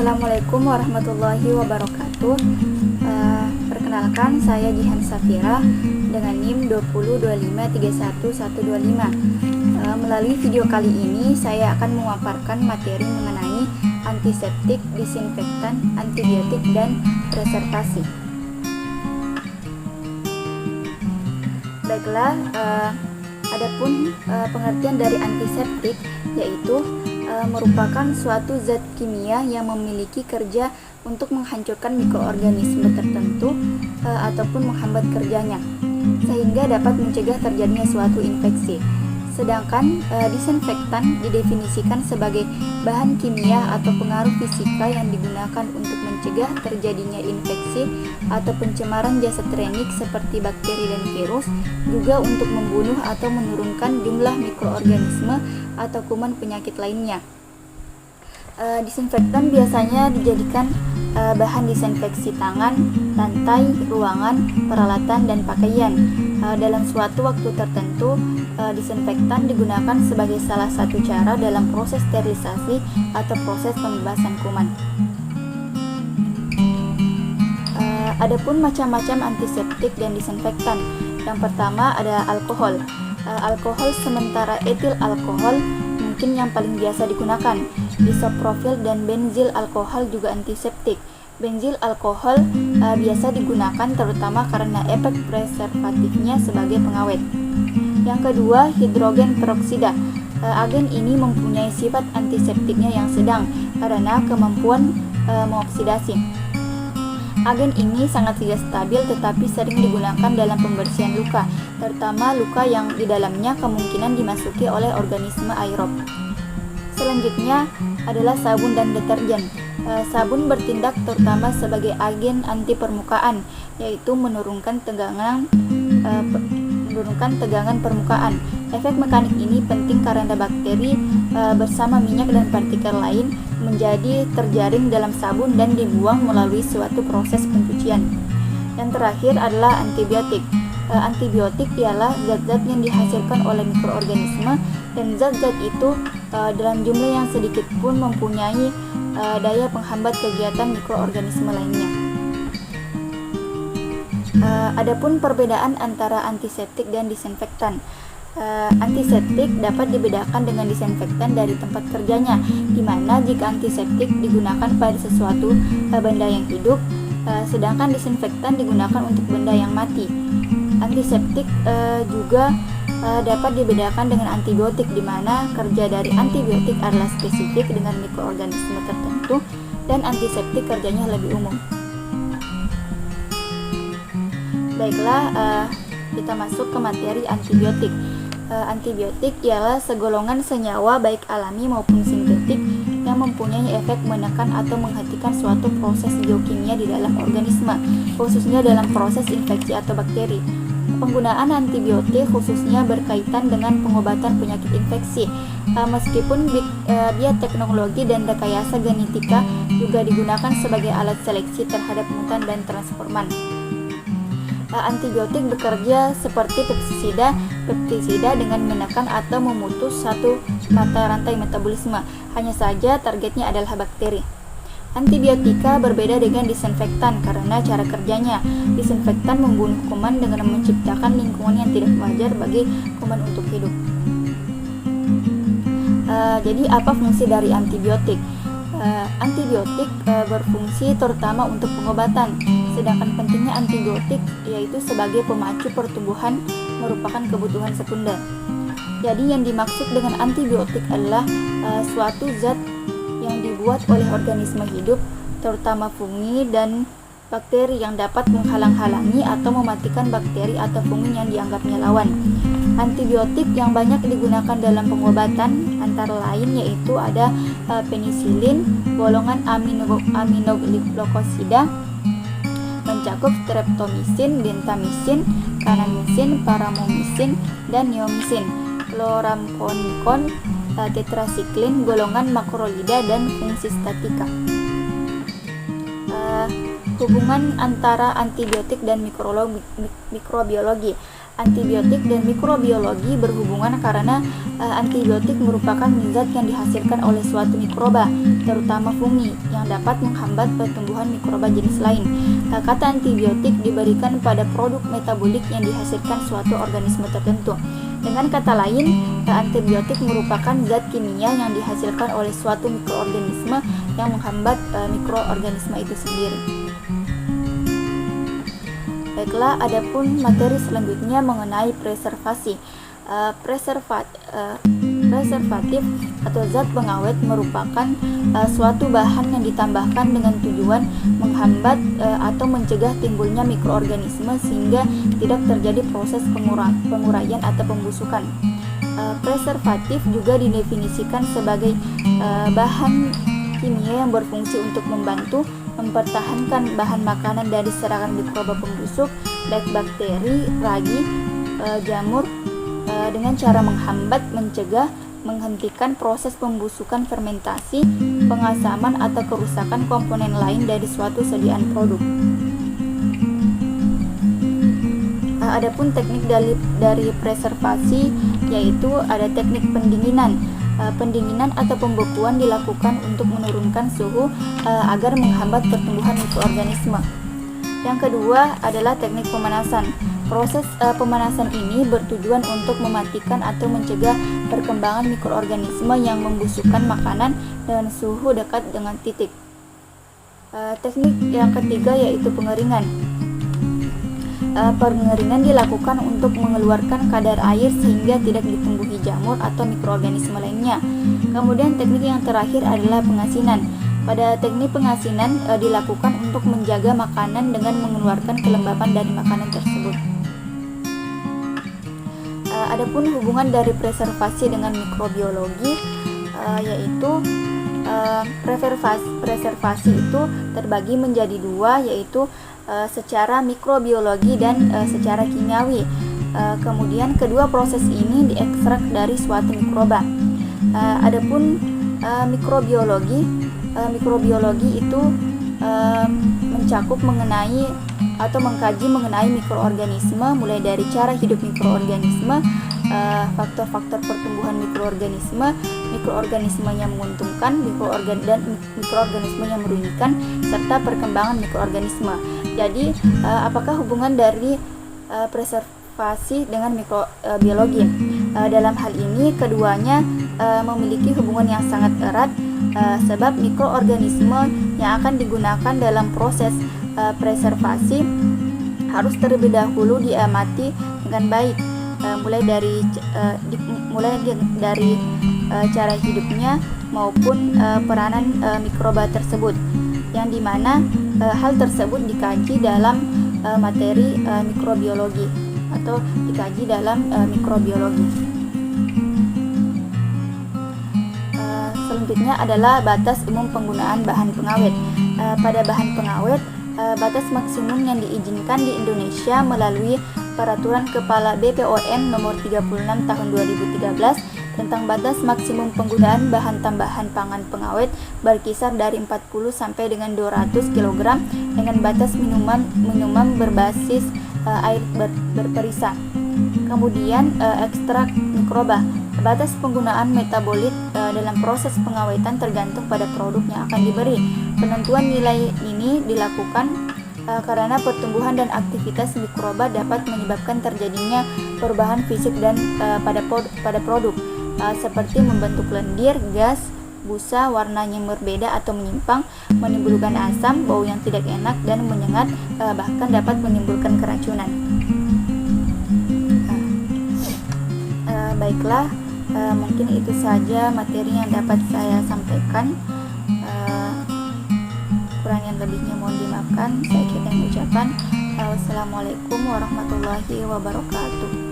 Assalamualaikum warahmatullahi wabarakatuh. Perkenalkan, saya Jihan Safira dengan NIM 202531125. Melalui video kali ini saya akan memaparkan materi mengenai antiseptik, disinfektan, antibiotik, dan preservasi. Baiklah, adapun pengertian dari antiseptik yaitu merupakan suatu zat kimia yang memiliki kerja untuk menghancurkan mikroorganisme tertentu ataupun menghambat kerjanya, sehingga dapat mencegah terjadinya suatu infeksi. Sedangkan disinfektan didefinisikan sebagai bahan kimia atau pengaruh fisika yang digunakan untuk mencegah terjadinya infeksi atau pencemaran jasa trenik seperti bakteri dan virus, juga untuk membunuh atau menurunkan jumlah mikroorganisme atau kuman penyakit lainnya. Disinfektan biasanya dijadikan bahan disinfeksi tangan, lantai, ruangan, peralatan, dan pakaian. Dalam suatu waktu tertentu, disinfektan digunakan sebagai salah satu cara dalam proses sterilisasi atau proses pembebasan kuman. Adapun macam-macam antiseptik dan disinfektan. Yang pertama ada alkohol. Alkohol sementara etil alkohol mungkin yang paling biasa digunakan. Isopropil dan benzil alkohol juga antiseptik. Benzil alkohol biasa digunakan terutama karena efek preservatifnya sebagai pengawet. Yang kedua, hidrogen peroksida. Agen ini mempunyai sifat antiseptiknya yang sedang karena kemampuan mengoksidasi. Agen ini sangat tidak stabil tetapi sering digunakan dalam pembersihan luka, terutama luka yang di dalamnya kemungkinan dimasuki oleh organisme aerob. Selanjutnya adalah sabun dan deterjen. Sabun bertindak terutama sebagai agen anti permukaan, yaitu menurunkan tegangan permukaan. Efek mekanik ini penting karena bakteri bersama minyak dan partikel lain menjadi terjaring dalam sabun dan dibuang melalui suatu proses pencucian. Yang terakhir adalah antibiotik. Antibiotik ialah zat-zat yang dihasilkan oleh mikroorganisme, dan zat-zat itu dalam jumlah yang sedikit pun mempunyai daya penghambat kegiatan mikroorganisme lainnya. Adapun perbedaan antara antiseptik dan disinfektan. Antiseptik dapat dibedakan dengan disinfektan dari tempat kerjanya, di mana jika antiseptik digunakan pada sesuatu benda yang hidup, sedangkan disinfektan digunakan untuk benda yang mati. Antiseptik juga dapat dibedakan dengan antibiotik, di mana kerja dari antibiotik adalah spesifik dengan mikroorganisme tertentu dan antiseptik kerjanya lebih umum. Baiklah, kita masuk ke materi antibiotik. Antibiotik ialah segolongan senyawa baik alami maupun sintetik yang mempunyai efek menekan atau menghentikan suatu proses biokimia di dalam organisme, khususnya dalam proses infeksi atau bakteri. Penggunaan antibiotik khususnya berkaitan dengan pengobatan penyakit infeksi. Meskipun bioteknologi dan rekayasa genetika juga digunakan sebagai alat seleksi terhadap mutan dan transforman. Antibiotik bekerja seperti pestisida dengan menekan atau memutus satu mata rantai metabolisme. Hanya saja targetnya adalah bakteri. Antibiotika berbeda dengan disinfektan karena cara kerjanya. Disinfektan membunuh kuman dengan menciptakan lingkungan yang tidak wajar bagi kuman untuk hidup. Jadi apa fungsi dari antibiotik? Antibiotik berfungsi terutama untuk pengobatan, sedangkan pentingnya antibiotik yaitu sebagai pemacu pertumbuhan merupakan kebutuhan sekunder. Jadi yang dimaksud dengan antibiotik adalah suatu zat yang dibuat oleh organisme hidup, terutama fungi dan bakteri, yang dapat menghalang-halangi atau mematikan bakteri atau fungi yang dianggapnya lawan. Antibiotik yang banyak digunakan dalam pengobatan antara lain yaitu ada penisilin, golongan aminoglikosida, mencakup streptomisin, bentamisin, kanamisin, paramomisin, dan neomisin, chloramphonicon, tetrasiklin, golongan makrolida, dan fungsi statika. Hubungan antara antibiotik dan mikrobiologi. Antibiotik dan mikrobiologi berhubungan karena antibiotik merupakan zat yang dihasilkan oleh suatu mikroba, terutama fungi, yang dapat menghambat pertumbuhan mikroba jenis lain. Kata antibiotik diberikan pada produk metabolik yang dihasilkan suatu organisme tertentu. Dengan kata lain, antibiotik merupakan zat kimia yang dihasilkan oleh suatu mikroorganisme yang menghambat mikroorganisme itu sendiri. Baiklah, adapun materi selanjutnya mengenai preservasi. Preservatif atau zat pengawet merupakan suatu bahan yang ditambahkan dengan tujuan menghambat atau mencegah timbulnya mikroorganisme sehingga tidak terjadi proses penguraian atau pembusukan. Preservatif juga didefinisikan sebagai bahan kimia yang berfungsi untuk membantu mempertahankan bahan makanan dari serangan mikroba pembusuk, baik bakteri, ragi, jamur, dengan cara menghambat, mencegah, menghentikan proses pembusukan, fermentasi, pengasaman, atau kerusakan komponen lain dari suatu sediaan produk. Adapun teknik dari preservasi yaitu ada teknik pendinginan. Pendinginan atau pembekuan dilakukan untuk menurunkan suhu agar menghambat pertumbuhan mikroorganisme. Yang kedua adalah teknik pemanasan. Proses pemanasan ini bertujuan untuk mematikan atau mencegah perkembangan mikroorganisme yang membusukkan makanan dengan suhu dekat dengan titik. Teknik yang ketiga yaitu pengeringan. Pengeringan dilakukan untuk mengeluarkan kadar air sehingga tidak ditumbuhi jamur atau mikroorganisme lainnya. Kemudian teknik yang terakhir adalah pengasinan. Pada teknik pengasinan dilakukan untuk menjaga makanan dengan mengeluarkan kelembapan dari makanan tersebut. Adapun hubungan dari preservasi dengan mikrobiologi yaitu preservasi itu terbagi menjadi dua, yaitu secara mikrobiologi dan secara kimiawi. Kemudian kedua proses ini diekstrak dari suatu mikroba. Adapun mikrobiologi itu mencakup mengenai atau mengkaji mengenai mikroorganisme, mulai dari cara hidup mikroorganisme, faktor-faktor pertumbuhan mikroorganisme, mikroorganisme yang menguntungkan, mikroorganisme yang merugikan, serta perkembangan mikroorganisme. Jadi, apakah hubungan dari preservasi dengan mikrobiologi? Dalam hal ini, keduanya memiliki hubungan yang sangat erat, sebab mikroorganisme yang akan digunakan dalam proses preservasi harus terlebih dahulu diamati dengan baik, mulai dari cara hidupnya maupun peranan mikroba tersebut, yang dimana hal tersebut dikaji dalam materi mikrobiologi atau dikaji dalam mikrobiologi. Selanjutnya adalah batas umum penggunaan bahan pengawet. Pada bahan pengawet, batas maksimum yang diizinkan di Indonesia melalui Peraturan Kepala BPOM Nomor 36 Tahun 2013 tentang batas maksimum penggunaan bahan tambahan pangan pengawet berkisar dari 40 sampai dengan 200 kg dengan batas minimum berbasis air berperisa. Kemudian ekstrak mikroba. Batas penggunaan metabolit dalam proses pengawetan tergantung pada produk yang akan diberi. Penentuan nilai ini dilakukan karena pertumbuhan dan aktivitas mikroba dapat menyebabkan terjadinya perubahan fisik dan pada produk, seperti membentuk lendir, gas, busa, warnanya berbeda atau menyimpang, menimbulkan asam, bau yang tidak enak, dan menyengat, bahkan dapat menimbulkan keracunan. Baiklah, mungkin itu saja materi yang dapat saya sampaikan. Kurang yang lebihnya mohon dimaafkan. Saya Kira mengucapkan wassalamualaikum warahmatullahi wabarakatuh.